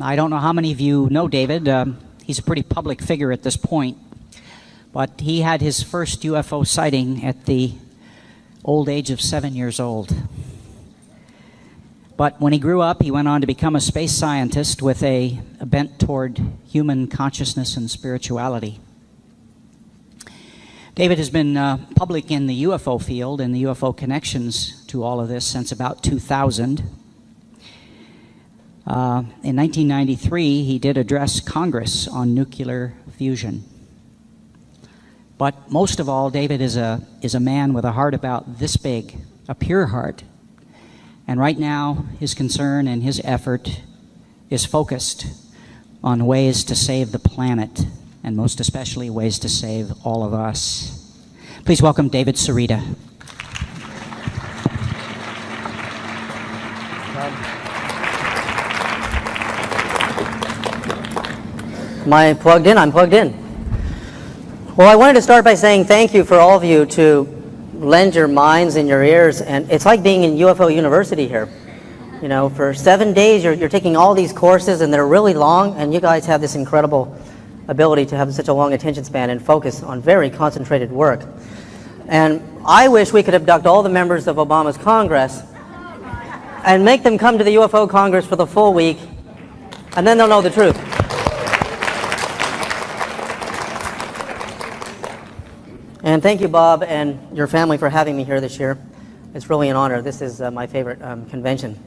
I don't know how many of you know David. He's a pretty public figure at this point. But he had his first UFO sighting at the old age of 7 years old. But when he grew up, he went on to become a space scientist with a bent toward human consciousness and spirituality. David has been public in the UFO field and the UFO connections to all of this since about 2000. In 1993, he did address Congress on nuclear fusion. But most of all, David is a man with a heart about this big, a pure heart. And right now, his concern and his effort is focused on ways to save the planet, and most especially ways to save all of us. Please welcome David Sarita. Am I plugged in? I'm plugged in. Well, I wanted to start by saying thank you for all of you to lend your minds and your ears. And it's like being in UFO University here. You know, for 7 days, you're taking all these courses, and they're really long, and you guys have this incredible ability to have such a long attention span and focus on very concentrated work. And I wish we could abduct all the members of Obama's Congress and make them come to the UFO Congress for the full week, and then they'll know the truth. And thank you, Bob, and your family for having me here this year. It's really an honor. This is my favorite convention.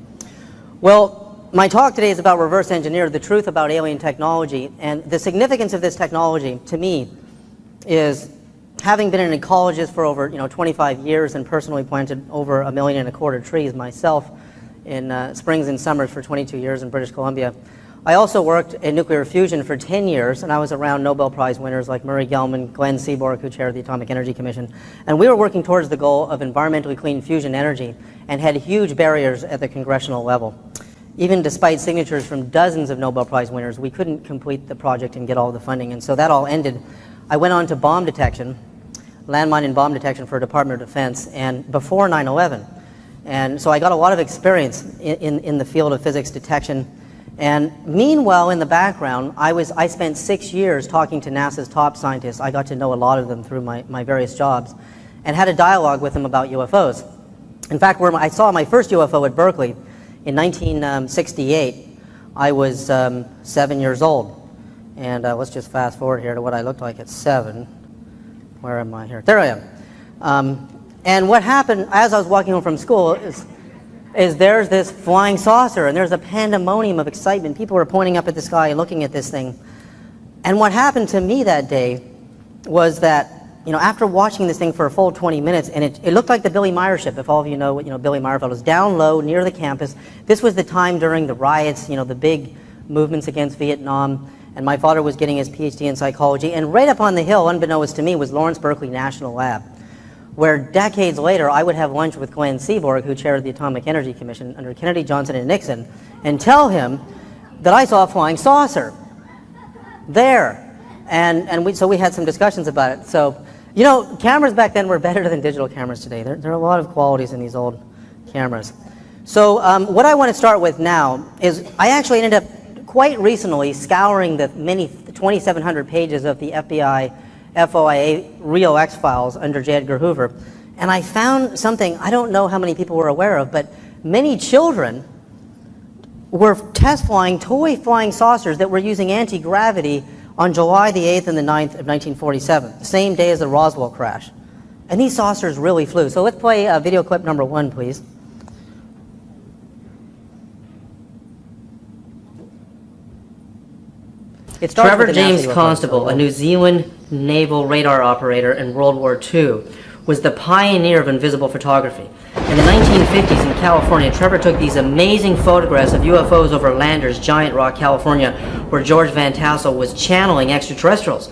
Well, my talk today is about reverse engineer, the truth about alien technology. And the significance of this technology, to me, is having been an ecologist for over 25 years and personally planted over 1.25 million trees myself in springs and summers for 22 years in British Columbia. I also worked in nuclear fusion for 10 years, and I was around Nobel Prize winners like Murray Gell-Mann, Glenn Seaborg, who chaired the Atomic Energy Commission. And we were working towards the goal of environmentally clean fusion energy and had huge barriers at the congressional level. Even despite signatures from dozens of Nobel Prize winners, we couldn't complete the project and get all the funding. And so that all ended. I went on to bomb detection, landmine and bomb detection for Department of Defense, and before 9/11. And so I got a lot of experience in the field of physics detection. And meanwhile, in the background, I spent 6 years talking to NASA's top scientists. I got to know a lot of them through my various jobs and had a dialogue with them about UFOs. In fact, I saw my first UFO at Berkeley in 1968. I was 7 years old. And let's just fast forward here to what I looked like at 7. Where am I here? There I am. And what happened as I was walking home from school is there's this flying saucer, and there's a pandemonium of excitement. People were pointing up at the sky and looking at this thing. And what happened to me that day was that, after watching this thing for a full 20 minutes, and it looked like the Billy Meyer ship, if all of you know what Billy Meyer was, down low near the campus. This was the time during the riots, the big movements against Vietnam, and my father was getting his PhD in psychology. And right up on the hill, unbeknownst to me, was Lawrence Berkeley National Lab, where decades later I would have lunch with Glenn Seaborg, who chaired the Atomic Energy Commission under Kennedy, Johnson, and Nixon, and tell him that I saw a flying saucer there. So we had some discussions about it. So, cameras back then were better than digital cameras today. There are a lot of qualities in these old cameras. So what I want to start with now is I actually ended up quite recently scouring the many 2,700 pages of the FBI FOIA Rio X files under J. Edgar Hoover, and I found something I don't know how many people were aware of, but many children were test flying toy flying saucers that were using anti-gravity on July the 8th and the 9th of 1947, the same day as the Roswell crash. And these saucers really flew. So let's play video clip number 1, please. Trevor James Constable, a New Zealand naval radar operator in World War II, was the pioneer of invisible photography. In the 1950s in California, Trevor took these amazing photographs of UFOs over Landers, Giant Rock, California, where George Van Tassel was channeling extraterrestrials.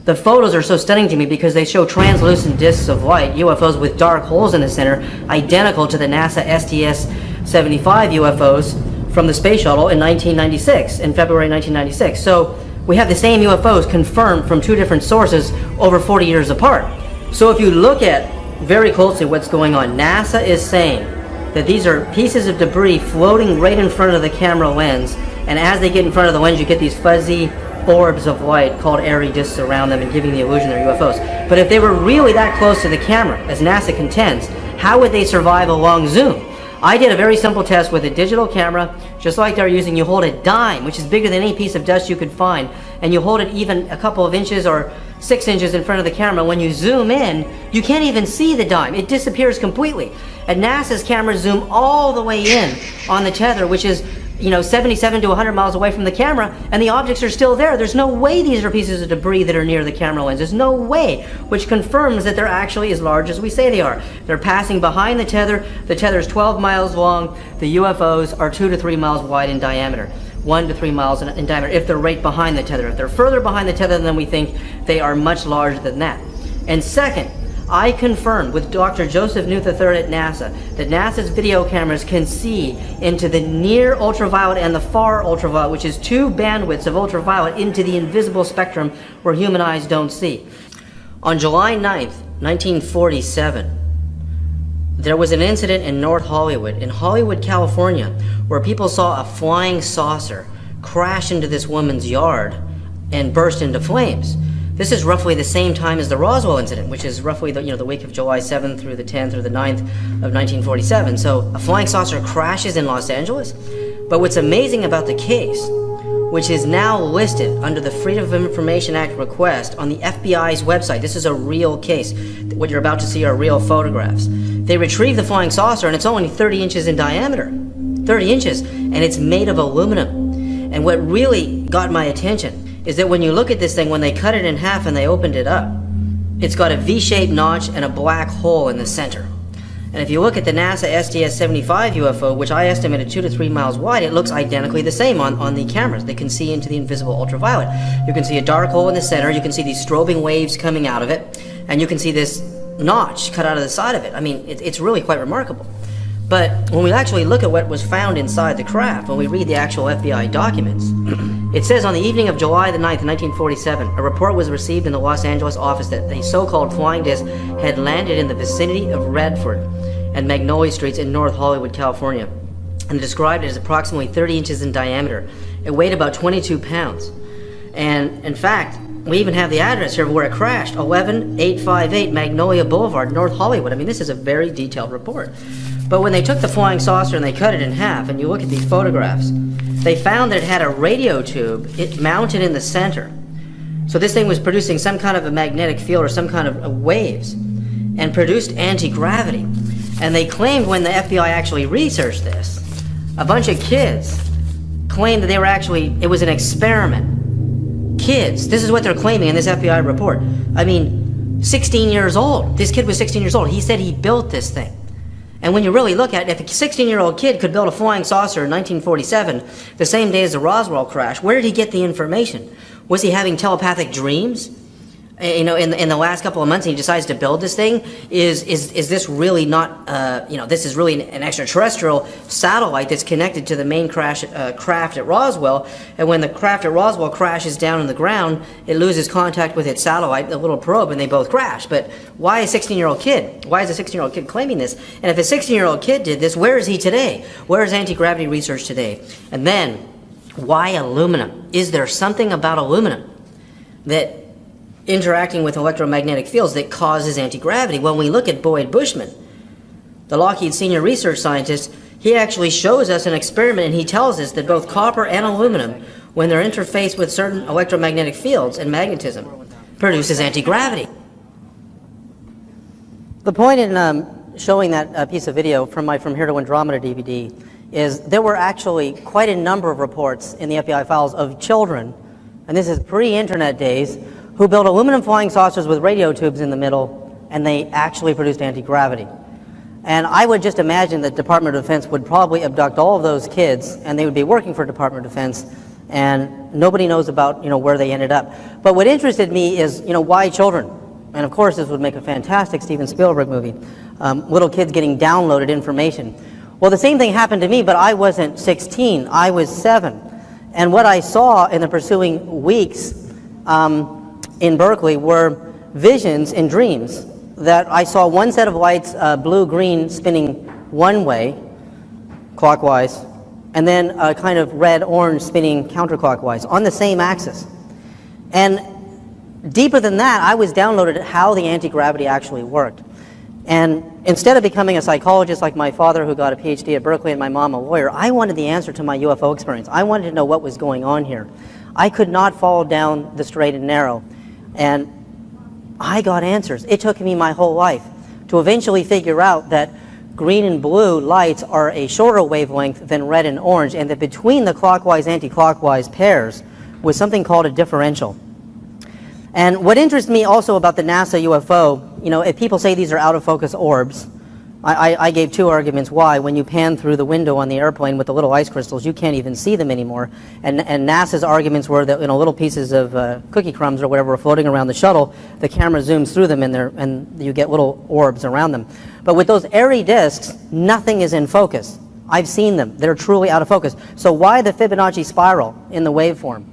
The photos are so stunning to me because they show translucent discs of light, UFOs with dark holes in the center, identical to the NASA STS-75 UFOs from the space shuttle in 1996, in February 1996. So we have the same UFOs confirmed from 2 different sources over 40 years apart. So if you look at very closely what's going on, NASA is saying that these are pieces of debris floating right in front of the camera lens, And as they get in front of the lens, you get these fuzzy orbs of light called airy disks around them and giving the illusion they're UFOs. But if they were really that close to the camera, as NASA contends, how would they survive a long zoom? I did a very simple test with a digital camera, just like they're using. You hold a dime, which is bigger than any piece of dust you could find, and you hold it even a couple of inches or 6 inches in front of the camera. When you zoom in, you can't even see the dime. It disappears completely. And NASA's cameras zoom all the way in on the tether, which is 77 to 100 miles away from the camera, and the objects are still there. There's no way these are pieces of debris that are near the camera lens. There's no way, which confirms that they're actually as large as we say they are. They're passing behind the tether. The tether is 12 miles long. The UFOs are 2 to 3 miles wide in diameter, 1 to 3 miles in diameter, if they're right behind the tether. If they're further behind the tether than we think, they are much larger than that. And second, I confirmed with Dr. Joseph Newth III at NASA that NASA's video cameras can see into the near ultraviolet and the far ultraviolet, which is 2 bandwidths of ultraviolet, into the invisible spectrum where human eyes don't see. On July 9th, 1947, there was an incident in North Hollywood, in Hollywood, California, where people saw a flying saucer crash into this woman's yard and burst into flames. This is roughly the same time as the Roswell incident, which is roughly the week of July 7th through the 10th or the 9th of 1947. So a flying saucer crashes in Los Angeles. But what's amazing about the case, which is now listed under the Freedom of Information Act request on the FBI's website, this is a real case. What you're about to see are real photographs. They retrieved the flying saucer, and it's only 30 inches in diameter. 30 inches, and it's made of aluminum. And what really got my attention is that when you look at this thing, when they cut it in half and they opened it up, it's got a V-shaped notch and a black hole in the center. And if you look at the NASA STS-75 UFO, which I estimated 2 to 3 miles wide, it looks identically the same on the cameras. They can see into the invisible ultraviolet. You can see a dark hole in the center, you can see these strobing waves coming out of it, and you can see this notch cut out of the side of it. I mean, it's really quite remarkable. But when we actually look at what was found inside the craft, when we read the actual FBI documents, it says on the evening of July the 9th, 1947, a report was received in the Los Angeles office that a so-called flying disc had landed in the vicinity of Redford and Magnolia Streets in North Hollywood, California, and described it as approximately 30 inches in diameter. It weighed about 22 pounds. And in fact, we even have the address here of where it crashed, 11858 Magnolia Boulevard, North Hollywood. I mean, this is a very detailed report. But when they took the flying saucer and they cut it in half, and you look at these photographs, they found that it had a radio tube, it mounted in the center. So this thing was producing some kind of a magnetic field or some kind of waves, and produced anti-gravity. And they claimed when the FBI actually researched this, a bunch of kids claimed that it was an experiment. Kids, this is what they're claiming in this FBI report. I mean, 16 years old. This kid was 16 years old. He said he built this thing. And when you really look at it, if a 16-year-old kid could build a flying saucer in 1947, the same day as the Roswell crash, where did he get the information? Was he having telepathic dreams? In the last couple of months, he decides to build this thing. Is this really not? This is really an extraterrestrial satellite that's connected to the main craft at Roswell. And when the craft at Roswell crashes down on the ground, it loses contact with its satellite, the little probe, and they both crash. But why a 16-year-old kid? Why is a 16-year-old kid claiming this? And if a 16-year-old kid did this, where is he today? Where is anti-gravity research today? And then, why aluminum? Is there something about aluminum that interacting with electromagnetic fields that causes anti-gravity? When we look at Boyd Bushman, the Lockheed senior research scientist, he actually shows us an experiment, and he tells us that both copper and aluminum, when they're interfaced with certain electromagnetic fields and magnetism, produces anti-gravity. The point in showing that piece of video from my From Here to Andromeda DVD is there were actually quite a number of reports in the FBI files of children, and this is pre-internet days, who built aluminum flying saucers with radio tubes in the middle, and they actually produced anti-gravity. And I would just imagine that Department of Defense would probably abduct all of those kids, and they would be working for Department of Defense, and nobody knows about where they ended up. But what interested me is why children? And of course this would make a fantastic Steven Spielberg movie. Little kids getting downloaded information. Well, the same thing happened to me, but I wasn't 16, I was 7. And what I saw in the pursuing weeks in Berkeley were visions and dreams that I saw one set of lights, blue-green, spinning one way, clockwise, and then a kind of red-orange spinning counterclockwise on the same axis. And deeper than that, I was downloaded how the anti-gravity actually worked. And instead of becoming a psychologist like my father, who got a PhD at Berkeley, and my mom a lawyer, I wanted the answer to my UFO experience. I wanted to know what was going on here. I could not follow down the straight and narrow. And I got answers. It took me my whole life to eventually figure out that green and blue lights are a shorter wavelength than red and orange, and that between the clockwise anti-clockwise pairs was something called a differential. And what interests me also about the NASA UFO, you know, if people say these are out-of-focus orbs, I gave two arguments why. When you pan through the window on the airplane with the little ice crystals, you can't even see them anymore. And NASA's arguments were that, you know, little pieces of cookie crumbs or whatever are floating around the shuttle, the camera zooms through them and you get little orbs around them. But with those airy disks, nothing is in focus. I've seen them. They're truly out of focus. So why the Fibonacci spiral in the waveform,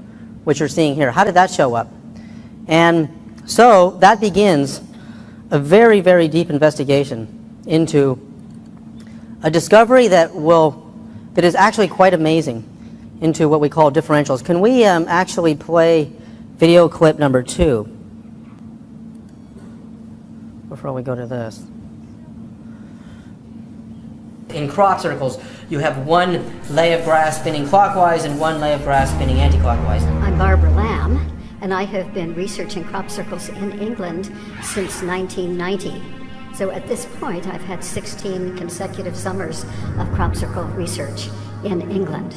which you're seeing here? How did that show up? And so that begins a very, very deep investigation into a discovery that is actually quite amazing, into what we call differentials. Can we actually play video clip number 2 before we go to this? In crop circles, you have one lay of grass spinning clockwise and one lay of grass spinning anti-clockwise. I'm Barbara Lamb, and I have been researching crop circles in England since 1990. So at this point, I've had 16 consecutive summers of crop circle research in England.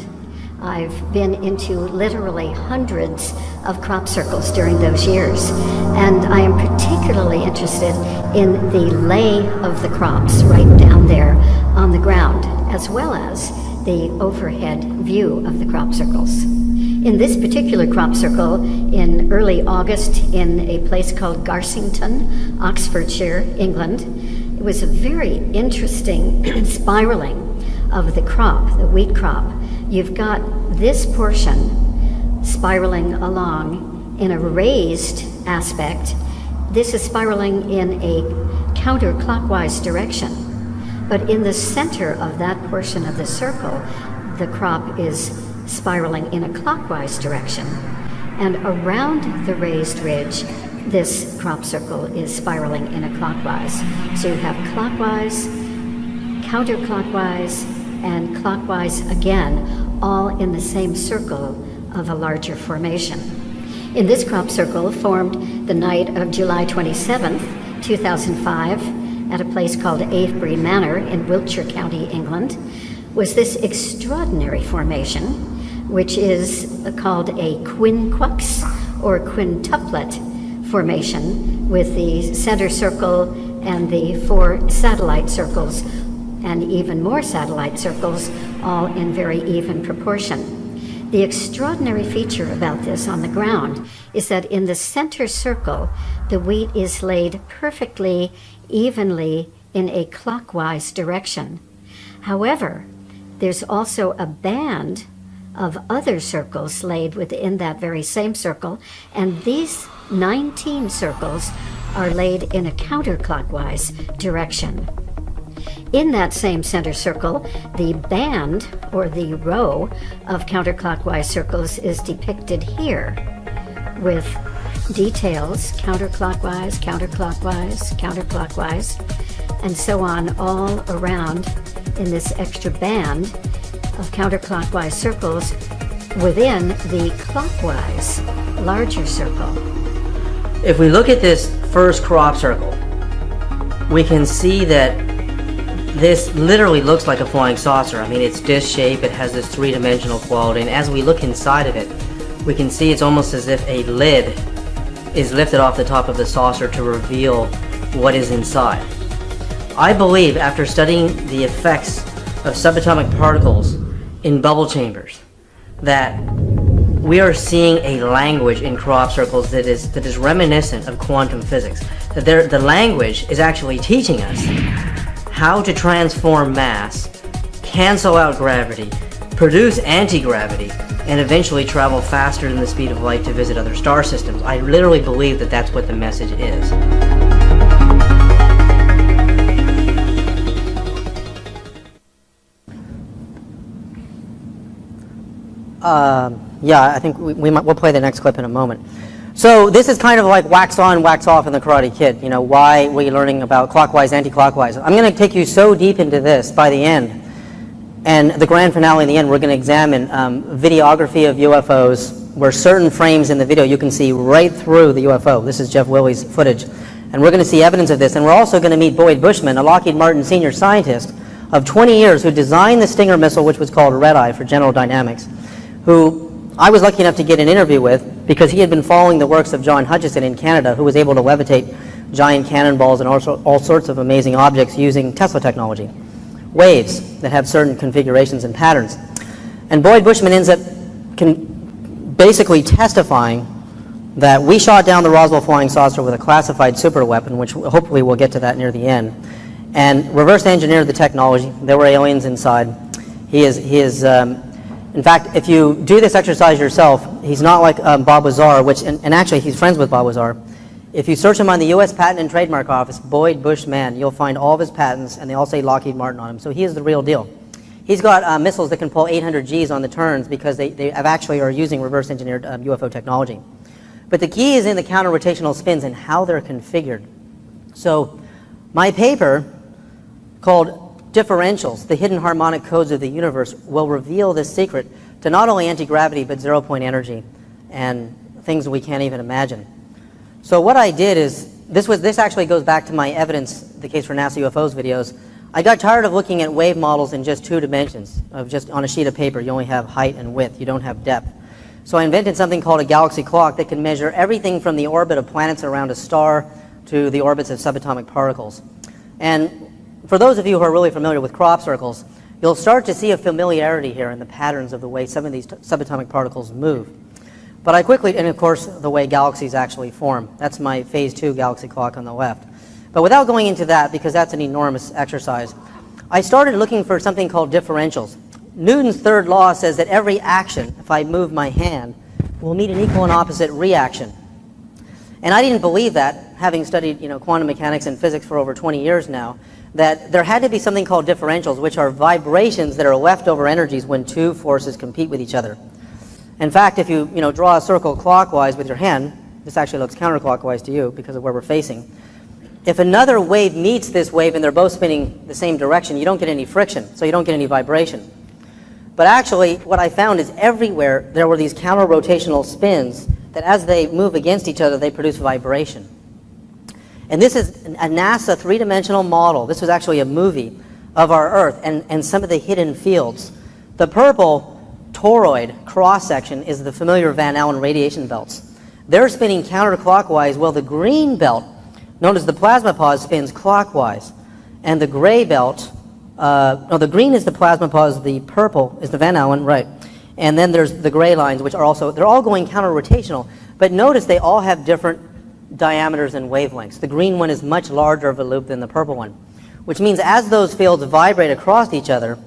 I've been into literally hundreds of crop circles during those years, and I am particularly interested in the lay of the crops right down there on the ground, as well as the overhead view of the crop circles. In this particular crop circle, in early August, in a place called Garsington, Oxfordshire, England, it was a very interesting spiraling of the crop, the wheat crop. You've got this portion spiraling along in a raised aspect. This is spiraling in a counterclockwise direction. But in the center of that portion of the circle, the crop is spiraling in a clockwise direction. And around the raised ridge, this crop circle is spiraling in a clockwise. So you have clockwise, counterclockwise, and clockwise again, all in the same circle of a larger formation. In this crop circle, formed the night of July 27th, 2005, at a place called Avebury Manor in Wiltshire County, England, was this extraordinary formation, which is called a quinquux or quintuplet formation, with the center circle and the 4 satellite circles, and even more satellite circles, all in very even proportion. The extraordinary feature about this on the ground is that in the center circle, the wheat is laid perfectly evenly in a clockwise direction. However, there's also a band of other circles laid within that very same circle, and these 19 circles are laid in a counterclockwise direction. In that same center circle, the band, or the row of counterclockwise circles, is depicted here with details counterclockwise, counterclockwise, counterclockwise, and so on all around in this extra band of counterclockwise circles within the clockwise larger circle. If we look at this first crop circle, we can see that this literally looks like a flying saucer. I mean, it's disc shape, it has this three-dimensional quality, and as we look inside of it, we can see it's almost as if a lid is lifted off the top of the saucer to reveal what is inside. I believe, after studying the effects of subatomic particles in bubble chambers, that we are seeing a language in crop circles that is reminiscent of quantum physics. That the language is actually teaching us how to transform mass, cancel out gravity, produce anti-gravity, and eventually travel faster than the speed of light to visit other star systems. I literally believe that that's what the message is. Yeah, I think we'll play the next clip in a moment. So this is kind of like wax on, wax off in the Karate Kid. You know, why we're learning about clockwise, anti-clockwise. I'm going to take you so deep into this by the end. And the grand finale in the end, we're going to examine videography of UFOs, where certain frames in the video you can see right through the UFO. This is Jeff Willey's footage. And we're going to see evidence of this. And we're also going to meet Boyd Bushman, a Lockheed Martin senior scientist of 20 years who designed the Stinger missile, which was called Red Eye for General Dynamics, who I was lucky enough to get an interview with because he had been following the works of John Hutchison in Canada, who was able to levitate giant cannonballs and all sorts of amazing objects using Tesla technology. Waves that have certain configurations and patterns. And Boyd Bushman ends up basically testifying that we shot down the Roswell flying saucer with a classified superweapon, which hopefully we'll get to that near the end, and reverse engineered the technology. There were aliens inside. He is in fact, if you do this exercise yourself, he's not like Bob Wazar, and actually he's friends with Bob Wazar. If you search him on the U.S. Patent and Trademark Office, Boyd Bushman, you'll find all of his patents, and they all say Lockheed Martin on them. So he is the real deal. He's got missiles that can pull 800 Gs on the turns because they actually are using reverse engineered UFO technology. But the key is in the counter-rotational spins and how they're configured. So my paper called Differentials, the Hidden Harmonic Codes of the Universe, will reveal this secret to not only anti-gravity but zero-point energy and things we can't even imagine. So what I did is, this actually goes back to my evidence, the case for NASA UFOs videos. I got tired of looking at wave models in just 2 dimensions, of just on a sheet of paper. You only have height and width, you don't have depth. So I invented something called a galaxy clock that can measure everything from the orbit of planets around a star to the orbits of subatomic particles. And for those of you who are really familiar with crop circles, you'll start to see a familiarity here in the patterns of the way some of these subatomic particles move. But I quickly, and of course, the way galaxies actually form. That's my phase 2 galaxy clock on the left. But without going into that, because that's an enormous exercise, I started looking for something called differentials. Newton's third law says that every action, if I move my hand, will meet an equal and opposite reaction. And I didn't believe that, having studied quantum mechanics and physics for over 20 years now, that there had to be something called differentials, which are vibrations that are leftover energies when 2 forces compete with each other. In fact, if you draw a circle clockwise with your hand, this actually looks counterclockwise to you because of where we're facing. If another wave meets this wave and they're both spinning the same direction, you don't get any friction, so you don't get any vibration. But actually, what I found is everywhere there were these counter-rotational spins that as they move against each other, they produce vibration. And this is a NASA 3-dimensional model. This was actually a movie of our Earth and some of the hidden fields. The purple toroid cross-section is the familiar Van Allen radiation belts. They're spinning counterclockwise, while the green belt, known as the plasma pause, spins clockwise. And the gray belt, the green is the plasma pause, the purple is the Van Allen, right. And then there's the gray lines, which are also, they're all going counter-rotational. But notice they all have different diameters and wavelengths. The green one is much larger of a loop than the purple one, which means as those fields vibrate across each other,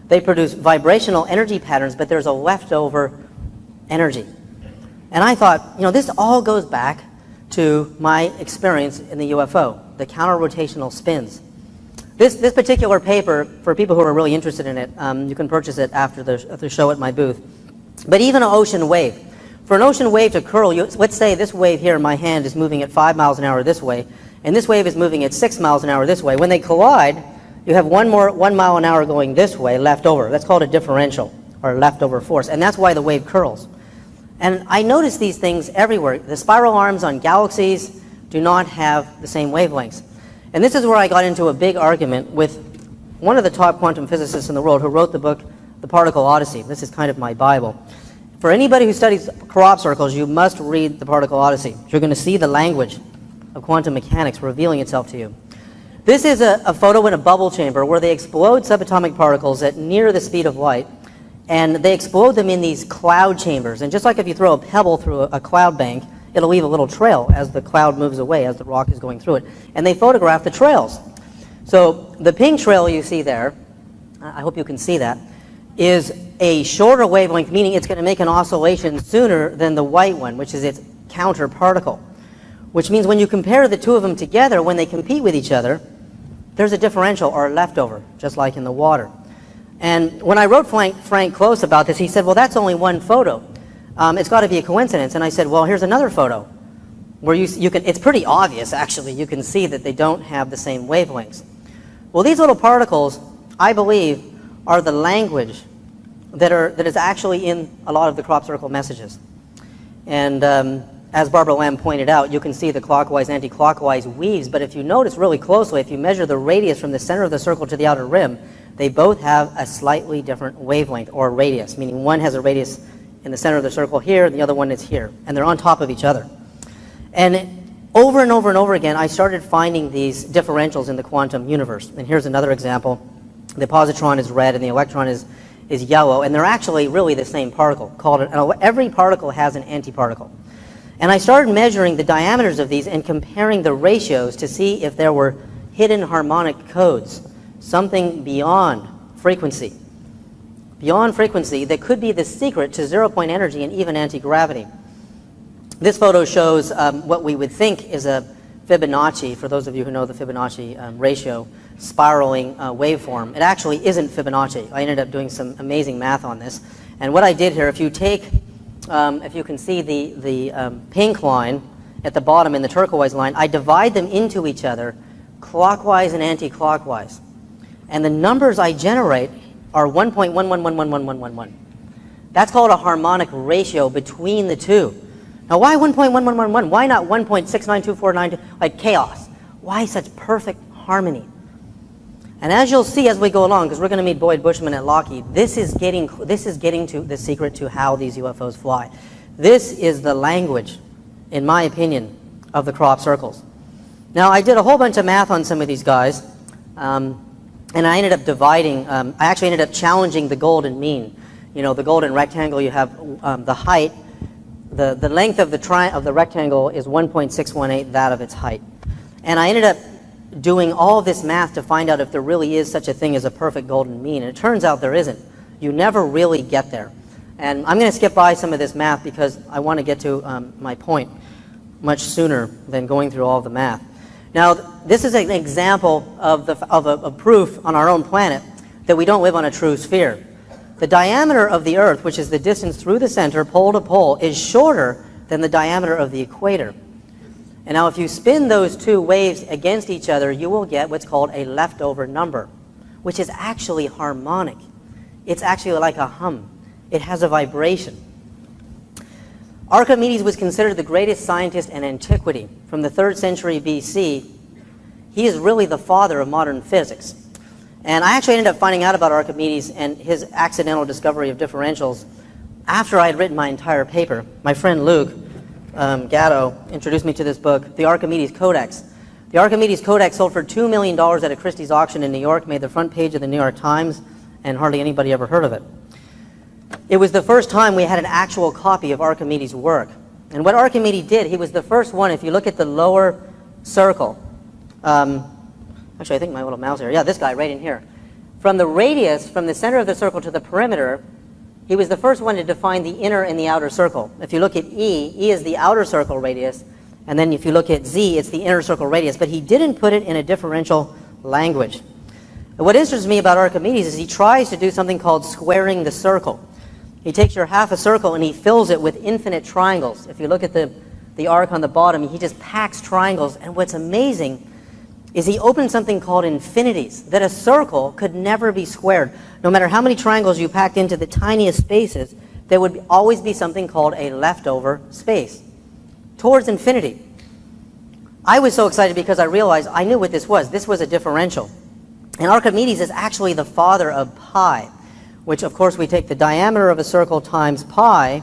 they produce vibrational energy patterns, but there's a leftover energy. And I thought, this all goes back to my experience in the UFO, the counter-rotational spins. This particular paper, for people who are really interested in it, you can purchase it after the show at my booth. But even an ocean wave. For an ocean wave to curl, let's say this wave here in my hand is moving at 5 miles an hour this way, and this wave is moving at 6 miles an hour this way. When they collide, you have 1 mile an hour going this way left over. That's called a differential, or leftover force, and that's why the wave curls. And I noticed these things everywhere. The spiral arms on galaxies do not have the same wavelengths. And this is where I got into a big argument with one of the top quantum physicists in the world who wrote the book, The Particle Odyssey. This is kind of my Bible. For anybody who studies crop circles, you must read The Particle Odyssey. You're going to see the language of quantum mechanics revealing itself to you. This is a photo in a bubble chamber where they explode subatomic particles at near the speed of light, and they explode them in these cloud chambers. And just like if you throw a pebble through a cloud bank, it'll leave a little trail as the cloud moves away, as the rock is going through it. And they photograph the trails. So the pink trail you see there, I hope you can see that, is a shorter wavelength, meaning it's going to make an oscillation sooner than the white one, which is its counter particle. Which means when you compare the two of them together, when they compete with each other, there's a differential or a leftover, just like in the water. And when I wrote Frank Close about this, he said, well, that's only one photo. It's got to be a coincidence. And I said, well, here's another photo where you can, it's pretty obvious, actually. You can see that they don't have the same wavelengths. Well, these little particles, I believe, are the language that is actually in a lot of the crop circle messages. And as Barbara Lamb pointed out, you can see the clockwise, anti-clockwise weaves, but if you notice really closely, if you measure the radius from the center of the circle to the outer rim, they both have a slightly different wavelength, or radius, meaning one has a radius in the center of the circle here, and the other one is here, and they're on top of each other. And over and over and over again, I started finding these differentials in the quantum universe. And here's another example. The positron is red, and the electron is yellow, and they're actually really the same particle. Every particle has an antiparticle. And I started measuring the diameters of these and comparing the ratios to see if there were hidden harmonic codes, something beyond frequency. Beyond frequency that could be the secret to zero-point energy and even anti-gravity. This photo shows what we would think is a Fibonacci, for those of you who know the Fibonacci ratio, spiraling waveform. It actually isn't Fibonacci. I ended up doing some amazing math on this. And what I did here, if you take, if you can see the pink line at the bottom and the turquoise line, I divide them into each other clockwise and anti-clockwise. And the numbers I generate are 1.11111111. That's called a harmonic ratio between the two. Now, why 1.1111? Why not 1.692492, like chaos? Why such perfect harmony? And as you'll see as we go along, because we're going to meet Boyd Bushman at Lockheed, this is getting to the secret to how these UFOs fly. This is the language, in my opinion, of the crop circles. Now, I did a whole bunch of math on some of these guys, and I ended up dividing, I actually ended up challenging the golden mean. You know, the golden rectangle, you have the height, the length of the rectangle is 1.618 that of its height. And I ended up doing all this math to find out if there really is such a thing as a perfect golden mean. And it turns out there isn't. You never really get there. And I'm going to skip by some of this math because I want to get to my point much sooner than going through all the math. Now, this is an example of a proof on our own planet that we don't live on a true sphere. The diameter of the Earth, which is the distance through the center, pole to pole, is shorter than the diameter of the equator. And now if you spin those two waves against each other, you will get what's called a leftover number, which is actually harmonic. It's actually like a hum. It has a vibration. Archimedes was considered the greatest scientist in antiquity. From the 3rd century BC, he is really the father of modern physics. And I actually ended up finding out about Archimedes and his accidental discovery of differentials after I had written my entire paper. My friend Luke Gatto introduced me to this book, the Archimedes Codex. The Archimedes Codex sold for $2 million at a Christie's auction in New York, made the front page of the New York Times, and hardly anybody ever heard of it. It was the first time we had an actual copy of Archimedes' work. And what Archimedes did, he was the first one, if you look at the lower circle, actually I think my little mouse here, yeah, this guy right in here. From the radius, from the center of the circle to the perimeter, he was the first one to define the inner and the outer circle. If you look at E is the outer circle radius, and then if you look at Z, it's the inner circle radius, but he didn't put it in a differential language. And what interests me about Archimedes is he tries to do something called squaring the circle. He takes your half a circle and he fills it with infinite triangles. If you look at the arc on the bottom, he just packs triangles, and what's amazing is he opened something called infinities, that a circle could never be squared. No matter how many triangles you packed into the tiniest spaces, there would always be something called a leftover space, towards infinity. I was so excited because I realized I knew what this was. This was a differential. And Archimedes is actually the father of pi, which of course we take the diameter of a circle times pi,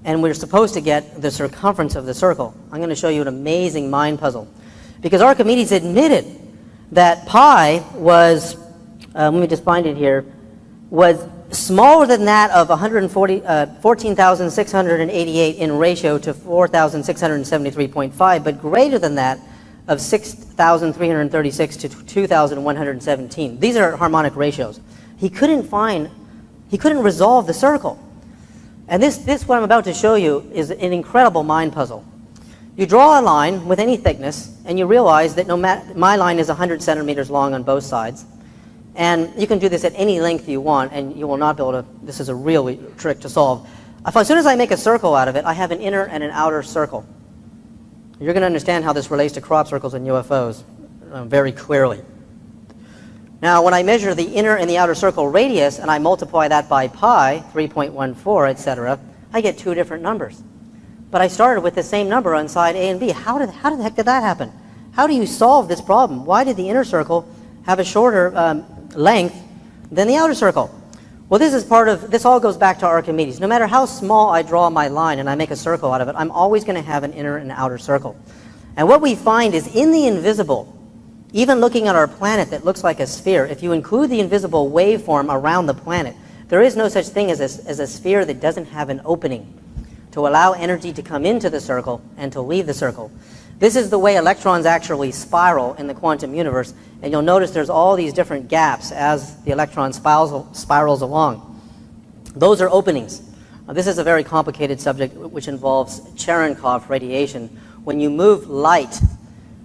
and we're supposed to get the circumference of the circle. I'm going to show you an amazing mind puzzle. Because Archimedes admitted that pi was, let me just find it here, was smaller than that of 14,688 in ratio to 4,673.5, but greater than that of 6,336 to 2,117. These are harmonic ratios. He couldn't resolve the circle. And this what I'm about to show you is an incredible mind puzzle. You draw a line with any thickness, and you realize that my line is 100 centimeters long on both sides, And you can do this at any length you want, and you will not be able to, this is a real trick to solve. As soon as I make a circle out of it, I have an inner and an outer circle. You're going to understand how this relates to crop circles and UFOs very clearly. Now, when I measure the inner and the outer circle radius, and I multiply that by pi, 3.14, etc., I get two different numbers. But I started with the same number on side A and B. How the heck did that happen? How do you solve this problem? Why did the inner circle have a shorter length than the outer circle? Well, this all goes back to Archimedes. No matter how small I draw my line and I make a circle out of it, I'm always going to have an inner and outer circle. And what we find is in the invisible, even looking at our planet that looks like a sphere, if you include the invisible waveform around the planet, there is no such thing as a sphere that doesn't have an opening to allow energy to come into the circle and to leave the circle. This is the way electrons actually spiral in the quantum universe, and you'll notice there's all these different gaps as the electron spirals along. Those are openings. This is a very complicated subject which involves Cherenkov radiation. When you move light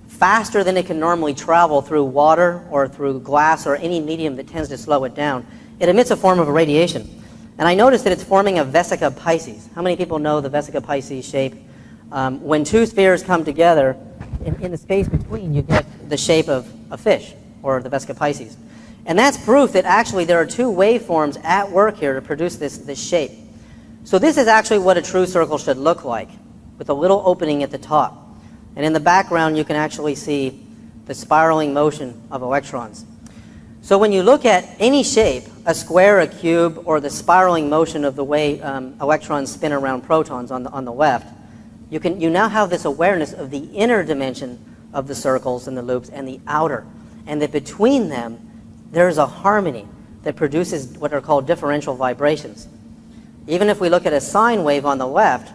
faster than it can normally travel through water or through glass or any medium that tends to slow it down, it emits a form of radiation. And I noticed that it's forming a vesica Pisces. How many people know the vesica Pisces shape? When two spheres come together, in the space between, you get the shape of a fish, or the vesica Pisces. And that's proof that actually there are two waveforms at work here to produce this shape. So this is actually what a true circle should look like, with a little opening at the top. And in the background, you can actually see the spiraling motion of electrons. So when you look at any shape, a square, a cube, or the spiraling motion of the way electrons spin around protons on the left, you now have this awareness of the inner dimension of the circles and the loops and the outer. And that between them, there's a harmony that produces what are called differential vibrations. Even if we look at a sine wave on the left,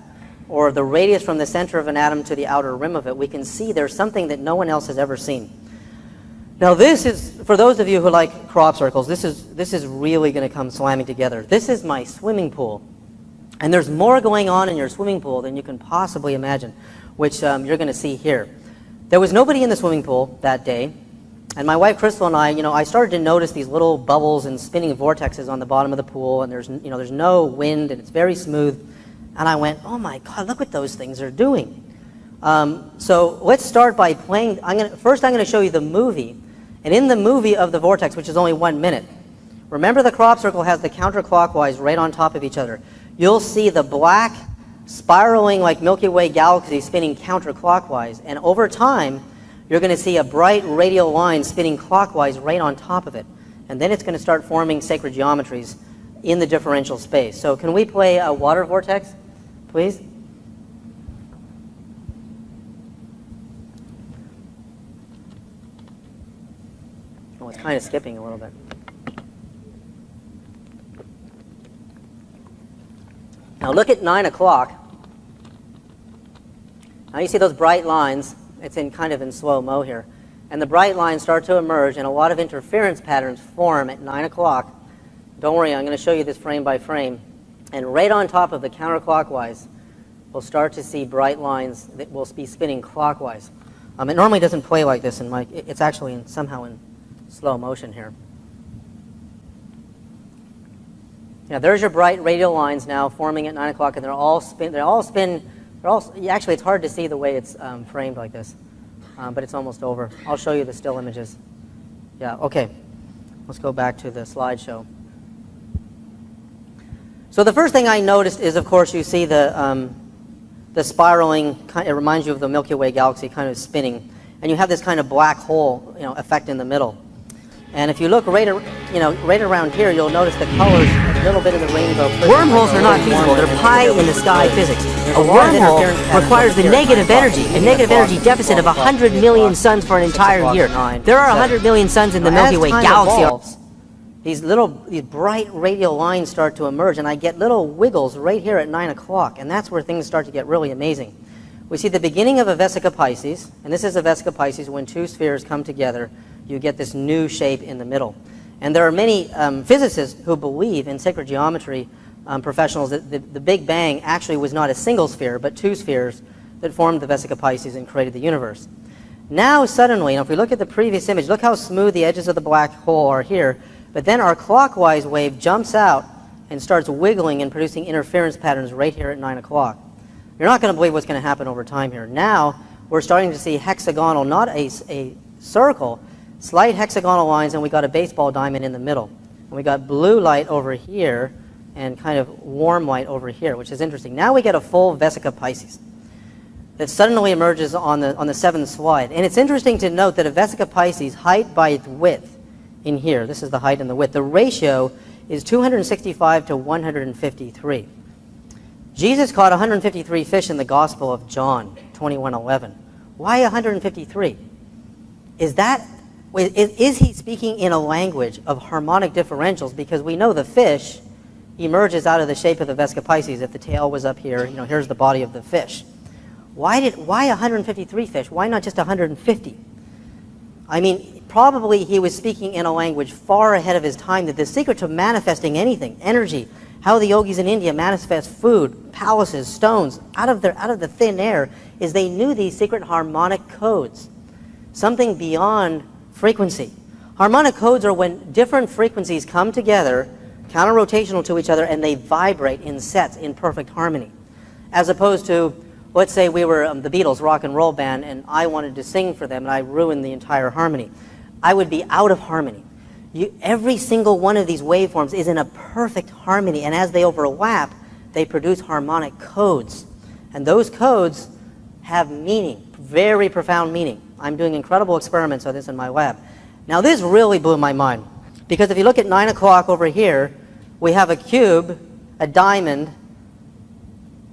or the radius from the center of an atom to the outer rim of it, we can see there's something that no one else has ever seen. Now this is, for those of you who like crop circles, this is really going to come slamming together. This is my swimming pool. And there's more going on in your swimming pool than you can possibly imagine, which you're going to see here. There was nobody in the swimming pool that day, and my wife Crystal and I started to notice these little bubbles and spinning vortexes on the bottom of the pool, and there's no wind, and it's very smooth. And I went, oh my God, look what those things are doing. So let's start by playing. First, I'm going to show you the movie. And in the movie of the vortex, which is only 1 minute, remember the crop circle has the counterclockwise right on top of each other. You'll see the black spiraling like Milky Way galaxy spinning counterclockwise. And over time, you're going to see a bright radial line spinning clockwise right on top of it. And then it's going to start forming sacred geometries in the differential space. So can we play a water vortex, please? Oh, it's kind of skipping a little bit. Now look at 9 o'clock. Now you see those bright lines. It's kind of in slow-mo here. And the bright lines start to emerge, and a lot of interference patterns form at 9 o'clock. Don't worry, I'm going to show you this frame by frame. And right on top of the counterclockwise, we'll start to see bright lines that will be spinning clockwise. It normally doesn't play like this, it's actually somehow in slow motion here. Now there's your bright radial lines now forming at 9 o'clock, and actually it's hard to see the way it's framed like this, but it's almost over. I'll show you the still images. Yeah, okay. Let's go back to the slideshow. So the first thing I noticed is, of course, you see the spiraling. It reminds you of the Milky Way galaxy kind of spinning, and you have this kind of black hole, effect in the middle. And if you look right around here, you'll notice the colors, a little bit of the rainbow. Wormholes are not feasible. They're pie-in-the-sky physics. A wormhole requires the negative energy, a negative energy deficit of 100 million suns for an entire year. There are 100 million suns in the Milky Way galaxy. These bright radial lines start to emerge, and I get little wiggles right here at 9 o'clock, and that's where things start to get really amazing. We see the beginning of a vesica Pisces, and this is a vesica Pisces. When two spheres come together, you get this new shape in the middle. And there are many physicists who believe in sacred geometry, professionals, that the Big Bang actually was not a single sphere, but two spheres that formed the vesica Pisces and created the universe. Now suddenly, if we look at the previous image, look how smooth the edges of the black hole are here, but then our clockwise wave jumps out and starts wiggling and producing interference patterns right here at 9 o'clock. You're not going to believe what's going to happen over time here. Now we're starting to see hexagonal, not a circle, slight hexagonal lines, and we got a baseball diamond in the middle. And we got blue light over here and kind of warm light over here, which is interesting. Now we get a full Vesica Pisces that suddenly emerges on the seventh slide. And it's interesting to note that a Vesica Pisces, height by width in here, this is the height and the width, the ratio is 265 to 153. Jesus caught 153 fish in the Gospel of John 21:11. Why 153? Is he speaking in a language of harmonic differentials? Because we know the fish emerges out of the shape of the Vesica Pisces. If the tail was up here, here's the body of the fish. Why 153 fish? Why not just 150? I mean, probably he was speaking in a language far ahead of his time, that the secret to manifesting anything, energy, how the yogis in India manifest food, palaces, stones, out of the thin air, is they knew these secret harmonic codes, something beyond frequency. Harmonic codes are when different frequencies come together, counter-rotational to each other, and they vibrate in sets in perfect harmony. As opposed to, let's say we were the Beatles rock and roll band and I wanted to sing for them and I ruined the entire harmony. I would be out of harmony. Every single one of these waveforms is in a perfect harmony, and as they overlap, they produce harmonic codes. And those codes have meaning, very profound meaning. I'm doing incredible experiments on this in my lab. Now this really blew my mind, because if you look at 9 o'clock over here, we have a cube, a diamond,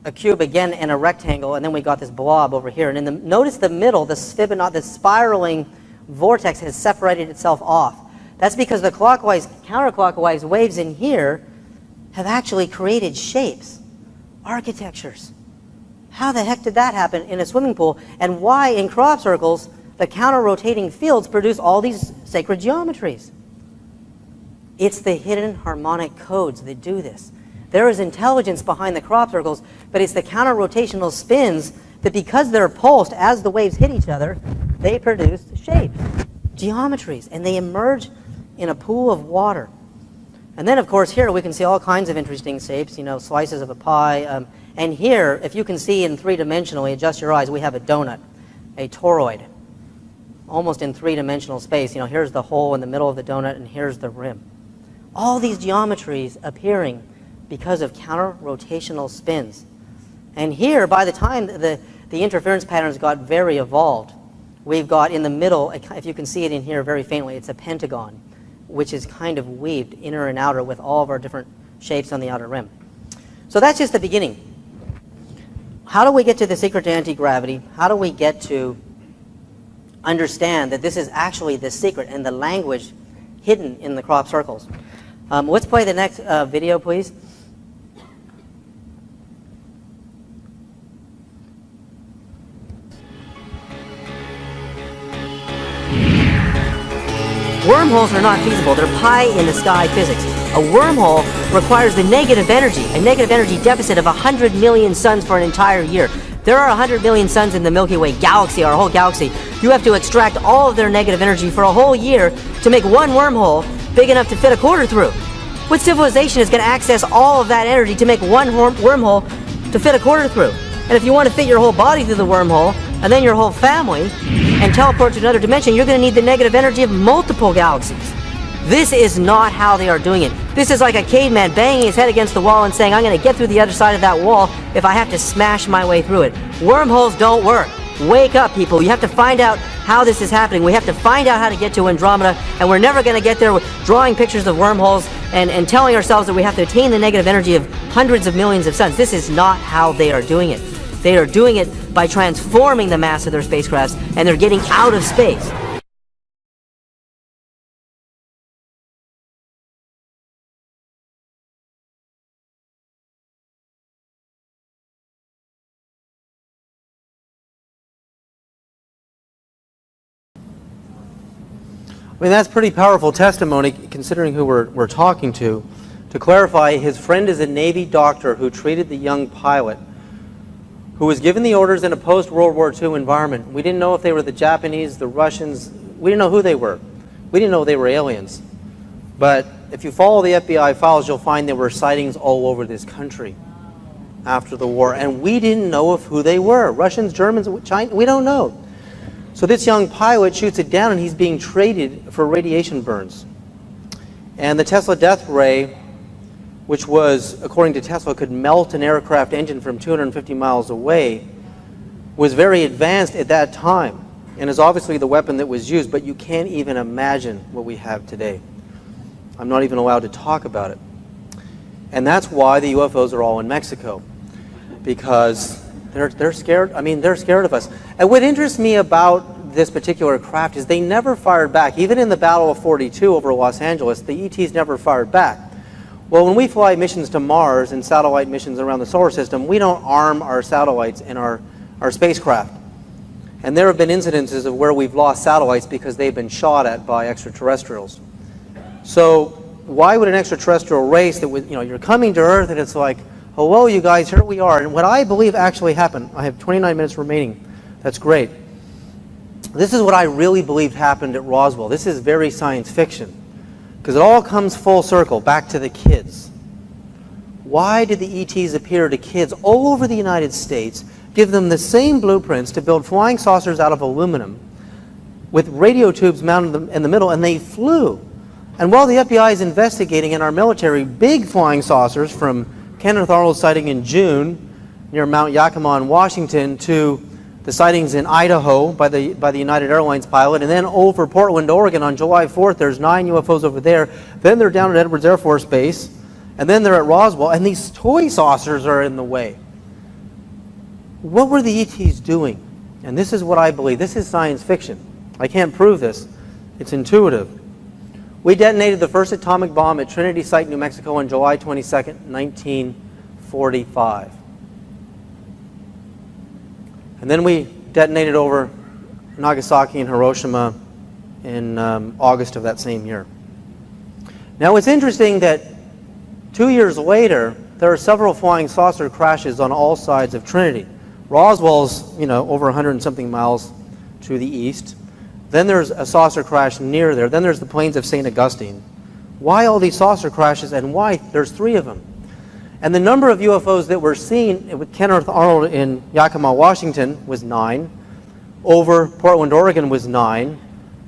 a cube again, and a rectangle, and then we got this blob over here. And notice the middle, the spiraling vortex has separated itself off. That's because the clockwise, counterclockwise waves in here have actually created shapes, architectures. How the heck did that happen in a swimming pool? And why in crop circles the counter-rotating fields produce all these sacred geometries? It's the hidden harmonic codes that do this. There is intelligence behind the crop circles, but it's the counter-rotational spins that, because they're pulsed as the waves hit each other, they produce shapes, geometries, and they emerge in a pool of water. And then, of course, here we can see all kinds of interesting shapes, slices of a pie. And here, if you can see in three-dimensionally, adjust your eyes, we have a donut, a toroid, almost in three-dimensional space. Here's the hole in the middle of the donut, and here's the rim. All these geometries appearing because of counter-rotational spins. And here, by the time the interference patterns got very evolved, we've got in the middle, if you can see it in here very faintly, it's a pentagon, which is kind of weaved inner and outer with all of our different shapes on the outer rim. So that's just the beginning. How do we get to the secret to anti-gravity? How do we get to understand that this is actually the secret and the language hidden in the crop circles? Let's play the next video, please. Wormholes are not feasible. They're pie-in-the-sky physics. A wormhole requires the negative energy, a negative energy deficit of 100 million suns for an entire year. There are 100 million suns in the Milky Way galaxy, our whole galaxy. You have to extract all of their negative energy for a whole year to make one wormhole big enough to fit a quarter through. What civilization is going to access all of that energy to make one wormhole to fit a quarter through? And if you want to fit your whole body through the wormhole, and then your whole family, and teleport to another dimension, you're going to need the negative energy of multiple galaxies. This is not how they are doing it. This is like a caveman banging his head against the wall and saying, I'm going to get through the other side of that wall if I have to smash my way through it. Wormholes don't work. Wake up, people. You have to find out how this is happening. We have to find out how to get to Andromeda, and we're never going to get there with drawing pictures of wormholes and telling ourselves that we have to attain the negative energy of hundreds of millions of suns. This is not how they are doing it. They are doing it by transforming the mass of their spacecrafts, and they're getting out of space. I mean, that's pretty powerful testimony, considering who we're talking to. To clarify, his friend is a Navy doctor who treated the young pilot who was given the orders in a post-World War II environment. We didn't know if they were the Japanese, the Russians. We didn't know who they were. We didn't know they were aliens. But if you follow the FBI files, you'll find there were sightings all over this country after the war. And we didn't know of who they were. Russians, Germans, China, we don't know. So this young pilot shoots it down, and he's being traded for radiation burns. And the Tesla death ray, which was, according to Tesla, could melt an aircraft engine from 250 miles away, was very advanced at that time and is obviously the weapon that was used, but you can't even imagine what we have today. I'm not even allowed to talk about it. And that's why the UFOs are all in Mexico, because they're scared. I mean, they're scared of us. And what interests me about this particular craft is they never fired back. Even in the Battle of 42 over Los Angeles, the ETs never fired back. Well, when we fly missions to Mars and satellite missions around the solar system, we don't arm our satellites and our spacecraft. And there have been incidences of where we've lost satellites because they've been shot at by extraterrestrials. So why would an extraterrestrial race that would, you're coming to Earth and it's like, hello, you guys, here we are. And what I believe actually happened, I have 29 minutes remaining. That's great. This is what I really believed happened at Roswell. This is very science fiction, because it all comes full circle, back to the kids. Why did the ETs appear to kids all over the United States, give them the same blueprints to build flying saucers out of aluminum with radio tubes mounted in the middle, and they flew? And while the FBI is investigating in our military big flying saucers, from Kenneth Arnold's sighting in June near Mount Yakima in Washington to the sightings in Idaho by the United Airlines pilot, and then over Portland, Oregon on July 4th, there's 9 UFOs over there. Then they're down at Edwards Air Force Base, and then they're at Roswell, and these toy saucers are in the way. What were the ETs doing? And this is what I believe. This is science fiction. I can't prove this. It's intuitive. We detonated the first atomic bomb at Trinity Site, New Mexico on July 22nd, 1945. And then we detonated over Nagasaki and Hiroshima in August of that same year. Now it's interesting that 2 years later, there are several flying saucer crashes on all sides of Trinity. Roswell's, over 100 and something miles to the east. Then there's a saucer crash near there. Then there's the plains of St. Augustine. Why all these saucer crashes, and why? There's 3 of them. And the number of UFOs that were seen with Kenneth Arnold in Yakima, Washington was 9. Over Portland, Oregon was 9.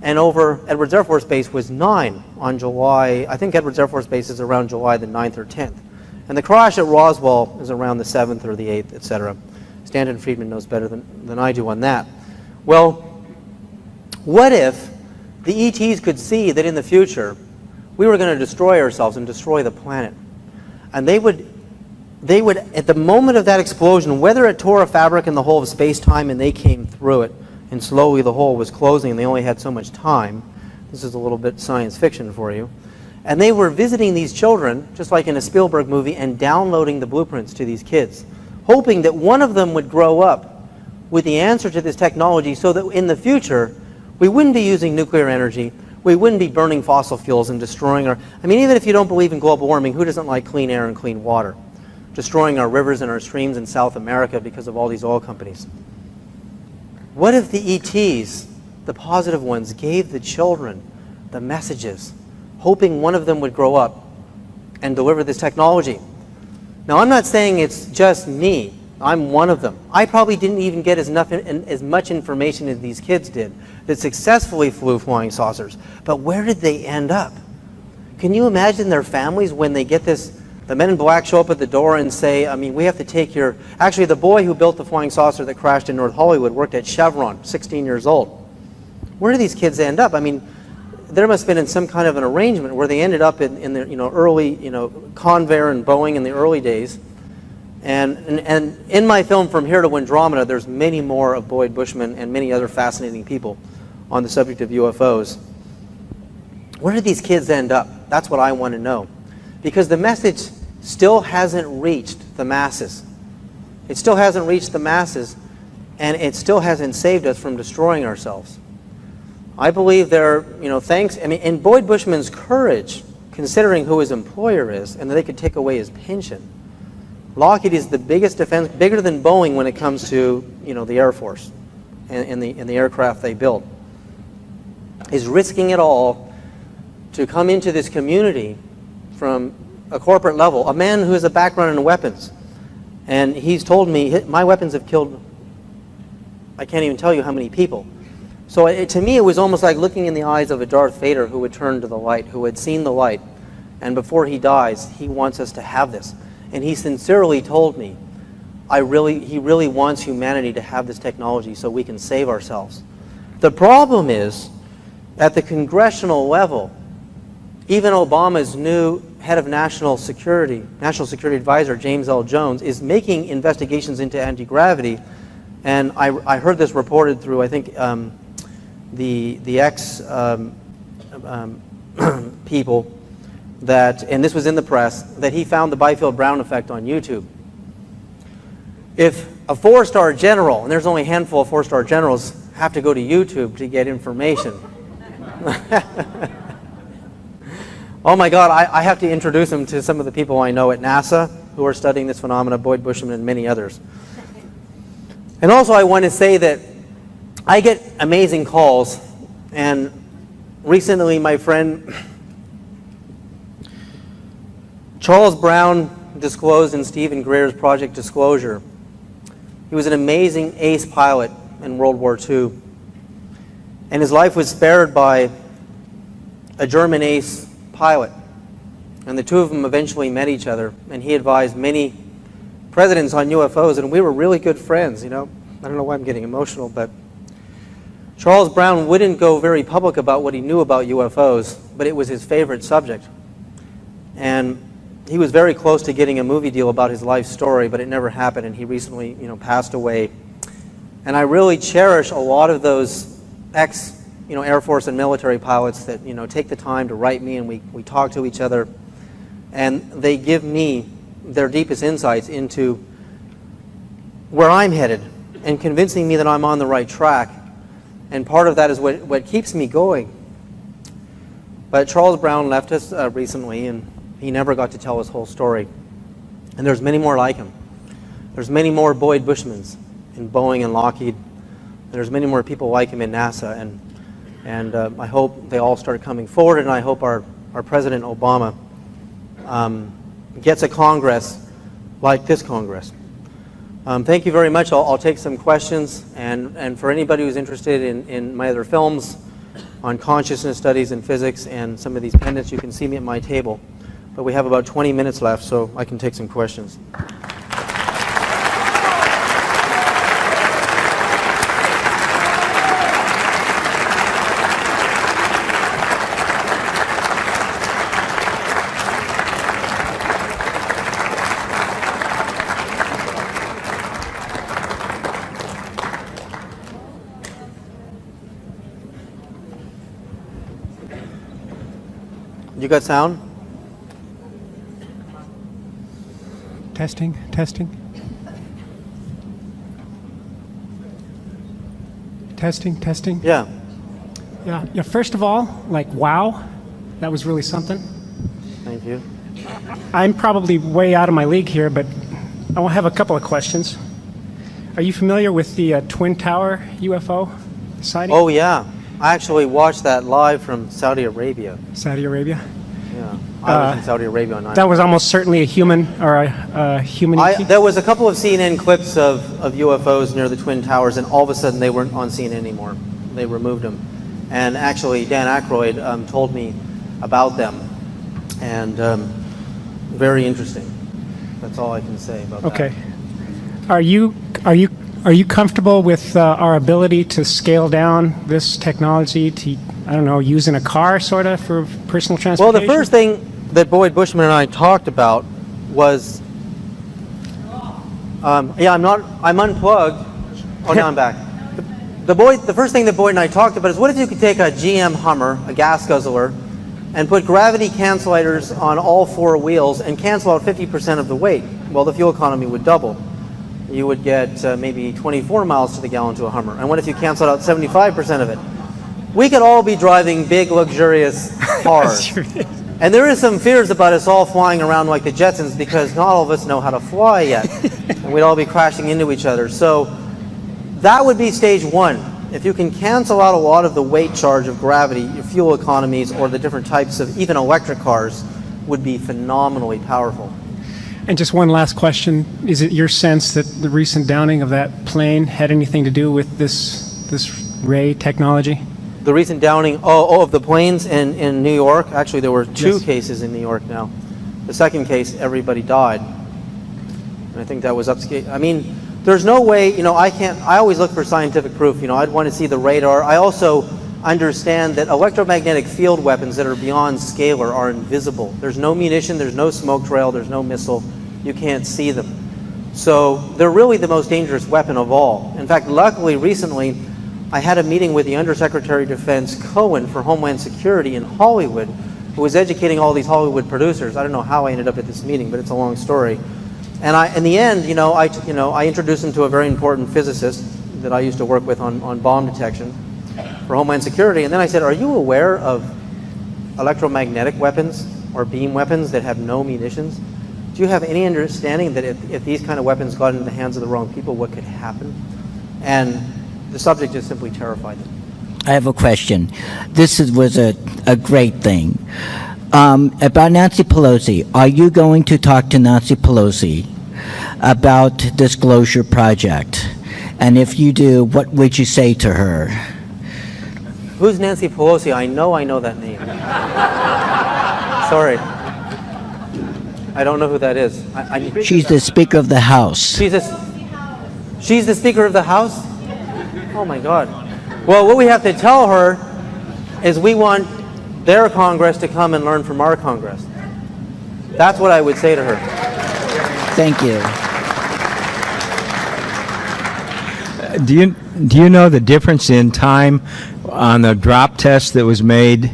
And over Edwards Air Force Base was 9 on July, I think Edwards Air Force Base is around July the 9th or 10th. And the crash at Roswell is around the 7th or the 8th, etc. Stanton Friedman knows better than I do on that. Well, what if the ETs could see that in the future we were going to destroy ourselves and destroy the planet? And they would, at the moment of that explosion, whether it tore a fabric in the hole of space-time and they came through it, and slowly the hole was closing and they only had so much time. This is a little bit science fiction for you. And they were visiting these children, just like in a Spielberg movie, and downloading the blueprints to these kids, hoping that one of them would grow up with the answer to this technology so that in the future we wouldn't be using nuclear energy, we wouldn't be burning fossil fuels and destroying our... I mean, even if you don't believe in global warming, who doesn't like clean air and clean water? Destroying our rivers and our streams in South America because of all these oil companies. What if the ETs, the positive ones, gave the children the messages, hoping one of them would grow up and deliver this technology? Now, I'm not saying it's just me. I'm one of them. I probably didn't even get as much information as these kids did that successfully flew flying saucers. But where did they end up? Can you imagine their families when they get this? The men in black show up at the door and say, we have to take your... Actually, the boy who built the flying saucer that crashed in North Hollywood worked at Chevron, 16 years old. Where do these kids end up? There must have been in some kind of an arrangement where they ended up in the early, Convair and Boeing in the early days. And in my film From Here to Andromeda, there's many more of Boyd Bushman and many other fascinating people on the subject of UFOs. Where did these kids end up? That's what I want to know. Because the message still hasn't reached the masses. It still hasn't reached the masses, and it still hasn't saved us from destroying ourselves. I believe there, in Boyd Bushman's courage, considering who his employer is, and that they could take away his pension, Lockheed is the biggest defense, bigger than Boeing when it comes to, you know, the Air Force and the aircraft they build, is risking it all to come into this community from a corporate level. A man who has a background in weapons, and he's told me my weapons have killed, I can't even tell you how many people. So to me, it was almost like looking in the eyes of a Darth Vader who had turned to the light, who had seen the light, and before he dies, he wants us to have this. And he sincerely told me, he really wants humanity to have this technology so we can save ourselves. The problem is, at the congressional level, even Obama's new head of national security advisor, James L. Jones, is making investigations into anti-gravity. And I heard this reported through, I think, the X people, that, and this was in the press, that he found the Byfield-Brown effect on YouTube. If a 4-star general, and there's only a handful of 4-star generals, have to go to YouTube to get information. Oh my God, I have to introduce him to some of the people I know at NASA who are studying this phenomena, Boyd Bushman and many others. And also I want to say that I get amazing calls, and recently my friend Charles Brown disclosed in Stephen Greer's Project Disclosure. He was an amazing ace pilot in World War II, and his life was spared by a German ace pilot. And the two of them eventually met each other, and he advised many presidents on UFOs, and we were really good friends, you know. I don't know why I'm getting emotional, but Charles Brown wouldn't go very public about what he knew about UFOs, but it was his favorite subject. And he was very close to getting a movie deal about his life story, but it never happened, and he recently, you know, passed away. And I really cherish a lot of those Air Force and military pilots that, you know, take the time to write me, and we talk to each other, and they give me their deepest insights into where I'm headed and convincing me that I'm on the right track. And part of that is what keeps me going. But Charles Brown left us recently, and he never got to tell his whole story. And there's many more like him. There's many more Boyd Bushmans in Boeing and Lockheed. There's many more people like him in NASA, and I hope they all start coming forward, and I hope our President Obama gets a Congress like this Congress. Thank you very much. I'll take some questions, and for anybody who's interested in my other films on consciousness studies and physics and some of these pendants, you can see me at my table. But we have about 20 minutes left, so I can take some questions. You got sound? Testing, testing. Testing, testing. Yeah. Yeah, first of all, like, wow, that was really something. Thank you. I'm probably way out of my league here, but I will have a couple of questions. Are you familiar with the Twin Tower UFO sighting? Oh, yeah. I actually watched that live from Saudi Arabia. Saudi Arabia? Yeah. I was in Saudi Arabia on 9/11. That was almost certainly a human, or a human. There was a couple of CNN clips of UFOs near the Twin Towers, and all of a sudden they weren't on CNN anymore. They removed them. And actually, Dan Aykroyd told me about them. And very interesting. That's all I can say about that. Okay. Are you comfortable with our ability to scale down this technology to, I don't know, use in a car, sort of, for personal transportation? Well, the first thing that Boyd Bushman and I talked about was, I'm unplugged. Oh, now I'm back. The first thing that Boyd and I talked about is, what if you could take a GM Hummer, a gas guzzler, and put gravity cancellators on all four wheels and cancel out 50% of the weight? Well, the fuel economy would double. You would get maybe 24 miles to the gallon to a Hummer. And what if you canceled out 75% of it? We could all be driving big, luxurious cars. And there is some fears about us all flying around like the Jetsons because not all of us know how to fly yet. And we'd all be crashing into each other. So that would be stage one. If you can cancel out a lot of the weight charge of gravity, your fuel economies or the different types of even electric cars would be phenomenally powerful. And just one last question. Is it your sense that the recent downing of that plane had anything to do with this ray technology? The recent downing of the planes in New York, actually there were two Yes. cases in New York now. The second case, everybody died. And I think that was upscale. I mean, there's no way, I always look for scientific proof. I'd want to see the radar. I also understand that electromagnetic field weapons that are beyond scalar are invisible. There's no munition, there's no smoke trail, there's no missile. You can't see them. So they're really the most dangerous weapon of all. In fact, luckily, recently, I had a meeting with the Undersecretary of Defense Cohen for Homeland Security in Hollywood, who was educating all these Hollywood producers. I don't know how I ended up at this meeting, but it's a long story. And in the end, I introduced him to a very important physicist that I used to work with on bomb detection for Homeland Security. And then I said, are you aware of electromagnetic weapons or beam weapons that have no munitions? Do you have any understanding that if these kind of weapons got into the hands of the wrong people, what could happen? And the subject just simply terrified them. I have a question. This was a great thing. About Nancy Pelosi, are you going to talk to Nancy Pelosi about Disclosure Project? And if you do, what would you say to her? Who's Nancy Pelosi? I know that name. Sorry. I don't know who that is. She's the Speaker of the House. She's the Speaker of the House? Oh my God. Well, what we have to tell her is we want their Congress to come and learn from our Congress. That's what I would say to her. Thank you. Do you know the difference in time on the drop test that was made?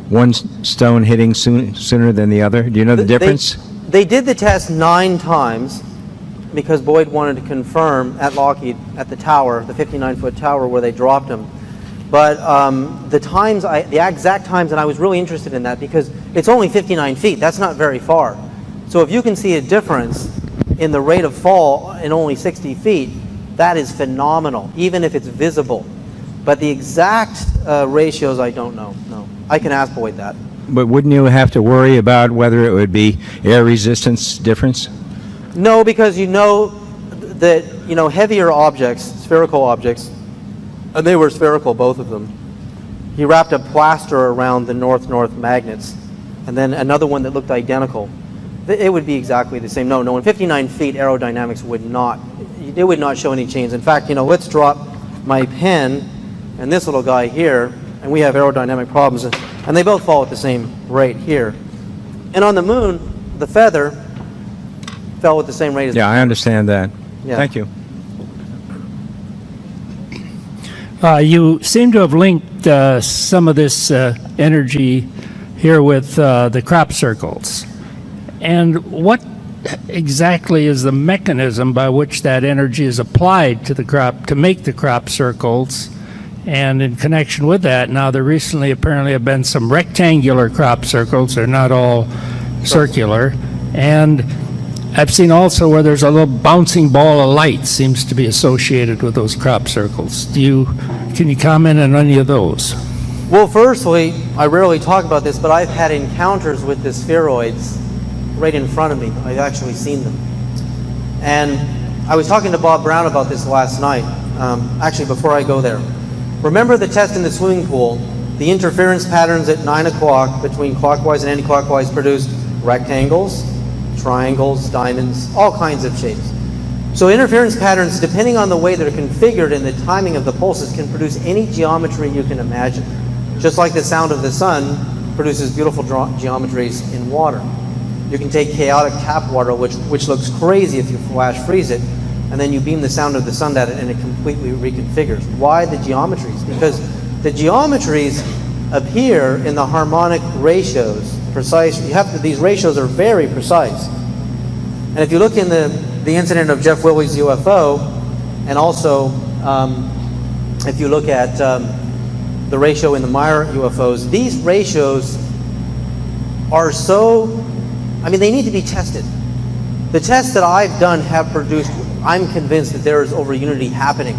One stone hitting sooner than the other. Do you know the difference? They did the test 9 times because Boyd wanted to confirm at Lockheed at the tower, the 59-foot tower where they dropped him. But the exact times, and I was really interested in that because it's only 59 feet. That's not very far. So if you can see a difference in the rate of fall in only 60 feet, that is phenomenal, even if it's visible. But the exact ratios, I don't know. No, I can ask Boyd that. But wouldn't you have to worry about whether it would be air resistance difference? No, because that heavier objects, spherical objects, and they were spherical, both of them. He wrapped a plaster around the north-north magnets, and then another one that looked identical. It would be exactly the same. No, in 59 feet, aerodynamics would not show any change. In fact, let's drop my pen and this little guy here, and we have aerodynamic problems, and they both fall at the same rate here. And on the moon, the feather fell at the same rate as Yeah, I understand that. Yeah. Thank you. You seem to have linked some of this energy here with the crop circles. And what exactly is the mechanism by which that energy is applied to the crop to make the crop circles? And in connection with that, now there recently apparently have been some rectangular crop circles. They're not all circular. And I've seen also where there's a little bouncing ball of light seems to be associated with those crop circles. Can you comment on any of those? Well, firstly, I rarely talk about this, but I've had encounters with the spheroids right in front of me. I've actually seen them. And I was talking to Bob Brown about this last night, actually before I go there. Remember the test in the swimming pool? The interference patterns at 9 o'clock between clockwise and anti-clockwise produced rectangles, triangles, diamonds, all kinds of shapes. So interference patterns, depending on the way they're configured and the timing of the pulses, can produce any geometry you can imagine. Just like the sound of the sun produces beautiful geometries in water. You can take chaotic tap water, which looks crazy if you flash freeze it, and then you beam the sound of the sun at it and it completely reconfigures. Why the geometries? Because the geometries appear in the harmonic ratios, precise. These ratios are very precise. And if you look in the incident of Jeff Willey's UFO, and also if you look at the ratio in the Meyer UFOs, these ratios are so, I mean, they need to be tested. The tests that I've done have produced, I'm convinced that there is over unity happening.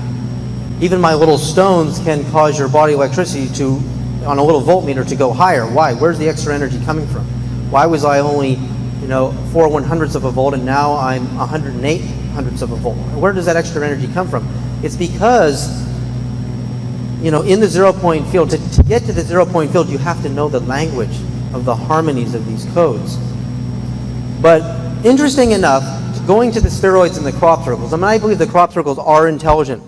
Even my little stones can cause your body electricity to, on a little voltmeter, to go higher. Why? Where's the extra energy coming from? Why was I only, 4 100ths of a volt, and now I'm 108 hundredths of a volt? Where does that extra energy come from? It's because, in the 0 point field, to get to the 0 point field, you have to know the language of the harmonies of these codes. But interesting enough, going to the spheroids and the crop circles, I believe the crop circles are intelligent.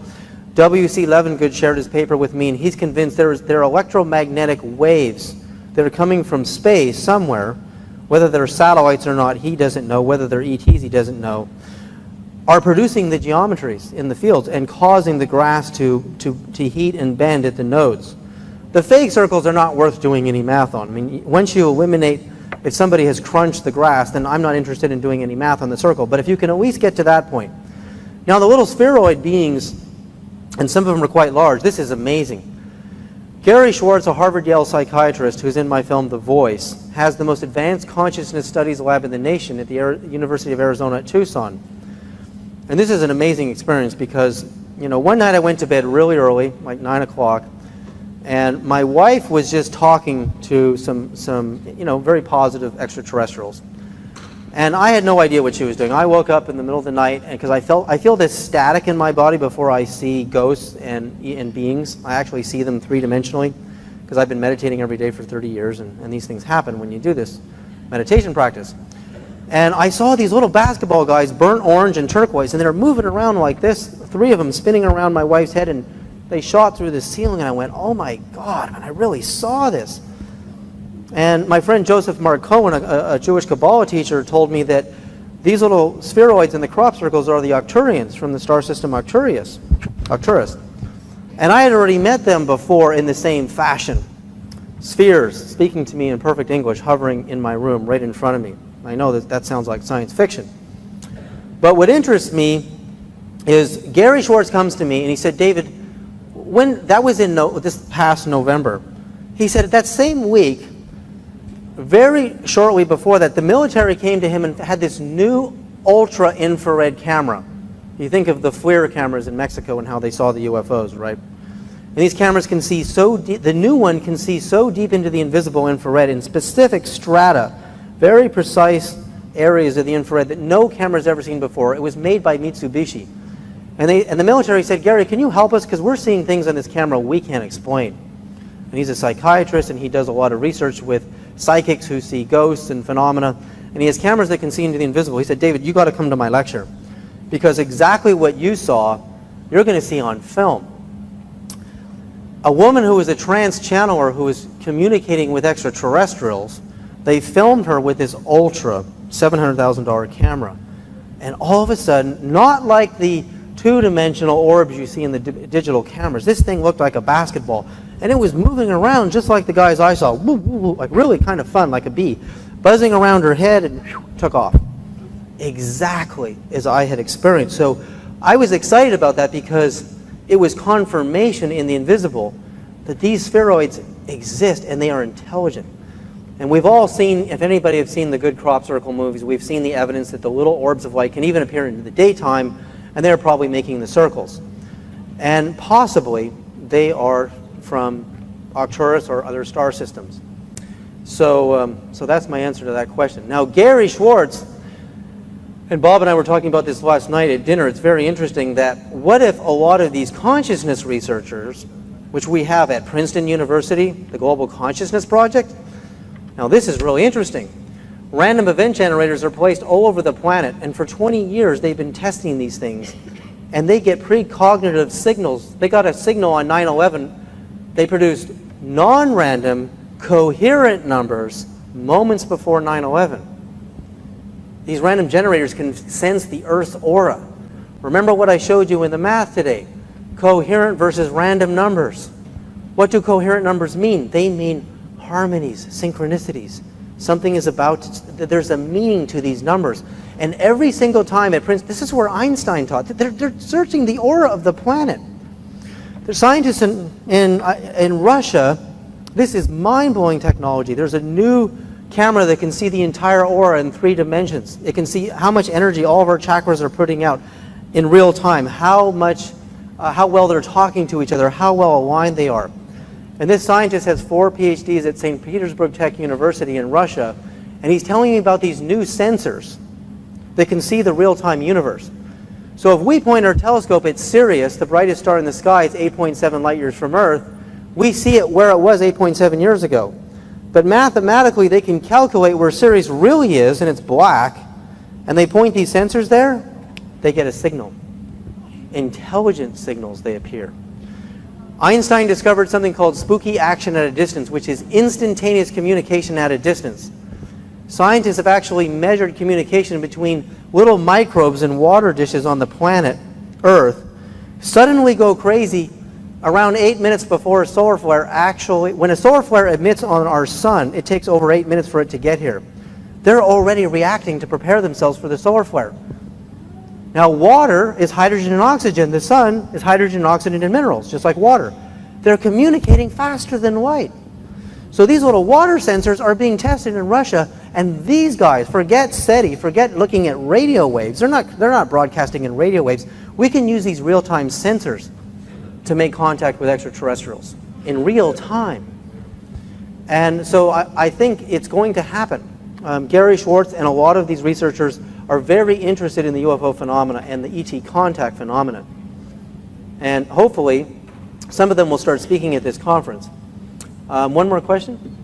W.C. Levengood shared his paper with me, and he's convinced there are electromagnetic waves that are coming from space somewhere. Whether they're satellites or not, he doesn't know. Whether they're ETs, he doesn't know. Are producing the geometries in the fields and causing the grass to heat and bend at the nodes. The fake circles are not worth doing any math on. I mean, once you eliminate, if somebody has crunched the grass, then I'm not interested in doing any math on the circle. But if you can at least get to that point. Now, the little spheroid beings, and some of them are quite large, this is amazing. Gary Schwartz, a Harvard-Yale psychiatrist who's in my film The Voice, has the most advanced consciousness studies lab in the nation at the University of Arizona at Tucson. And this is an amazing experience because, one night I went to bed really early, like 9 o'clock, and my wife was just talking to some very positive extraterrestrials. And I had no idea what she was doing. I woke up in the middle of the night, and because I feel this static in my body before I see ghosts and beings. I actually see them three-dimensionally because I've been meditating every day for 30 years, and these things happen when you do this meditation practice. And I saw these little basketball guys, burnt orange and turquoise, and they were moving around like this, 3 of them spinning around my wife's head, and they shot through the ceiling, and I went, oh my God, and I really saw this. And my friend Joseph Mark Cohen, a Jewish Kabbalah teacher, told me that these little spheroids in the crop circles are the Arcturians from the star system Arcturus. And I had already met them before in the same fashion. Spheres, speaking to me in perfect English, hovering in my room right in front of me. I know that sounds like science fiction. But what interests me is Gary Schwartz comes to me and he said, David, when that was in this past November, he said that same week, very shortly before that, the military came to him and had this new ultra-infrared camera. You think of the FLIR cameras in Mexico and how they saw the UFOs, right? And these cameras can see so deep, the new one can see so deep into the invisible infrared in specific strata, very precise areas of the infrared that no camera's ever seen before. It was made by Mitsubishi. And the military said, Gary, can you help us? Because we're seeing things on this camera we can't explain. And he's a psychiatrist, and he does a lot of research with psychics who see ghosts and phenomena, and he has cameras that can see into the invisible. He said, David, you got to come to my lecture, because exactly what you saw, you're going to see on film. A woman who was a trance channeler who was communicating with extraterrestrials, they filmed her with this ultra $700,000 camera, and all of a sudden, not like the two-dimensional orbs you see in the digital cameras, this thing looked like a basketball. And it was moving around just like the guys I saw, woo, woo, woo, like really kind of fun, like a bee, buzzing around her head and whew, took off. Exactly as I had experienced. So I was excited about that because it was confirmation in the invisible that these spheroids exist and they are intelligent. And we've all seen, if anybody have seen the good crop circle movies, we've seen the evidence that the little orbs of light can even appear in the daytime, and they're probably making the circles. And possibly they are from Arcturus or other star systems. So that's my answer to that question. Now, Gary Schwartz, and Bob and I were talking about this last night at dinner. It's very interesting that what if a lot of these consciousness researchers, which we have at Princeton University, the Global Consciousness Project, now this is really interesting. Random event generators are placed all over the planet, and for 20 years they've been testing these things, and they get precognitive signals. They got a signal on 9/11. They produced non-random, coherent numbers moments before 9/11. These random generators can sense the Earth's aura. Remember what I showed you in the math today? Coherent versus random numbers. What do coherent numbers mean? They mean harmonies, synchronicities. Something is about, there's a meaning to these numbers. And every single time at Princeton, this is where Einstein taught, they're searching the aura of the planet. The scientists in Russia, this is mind-blowing technology. There's a new camera that can see the entire aura in 3 dimensions. It can see how much energy all of our chakras are putting out in real time, how well they're talking to each other, how well aligned they are. And this scientist has 4 PhDs at St. Petersburg Tech University in Russia, and he's telling me about these new sensors that can see the real-time universe. So if we point our telescope at Sirius, the brightest star in the sky, it's 8.7 light years from Earth, we see it where it was 8.7 years ago. But mathematically, they can calculate where Sirius really is, and it's black, and they point these sensors there, they get a signal. Intelligent signals, they appear. Einstein discovered something called spooky action at a distance, which is instantaneous communication at a distance. Scientists have actually measured communication between little microbes in water dishes on the planet Earth suddenly go crazy around 8 minutes before a solar flare actually, when a solar flare emits on our sun, it takes over 8 minutes for it to get here. They're already reacting to prepare themselves for the solar flare. Now, water is hydrogen and oxygen. The sun is hydrogen, oxygen, and minerals, just like water. They're communicating faster than light. So these little water sensors are being tested in Russia, and these guys, forget SETI, forget looking at radio waves. They're not broadcasting in radio waves. We can use these real-time sensors to make contact with extraterrestrials in real time. And so I think it's going to happen. Gary Schwartz and a lot of these researchers are very interested in the UFO phenomena and the ET contact phenomena. And hopefully, some of them will start speaking at this conference. One more question?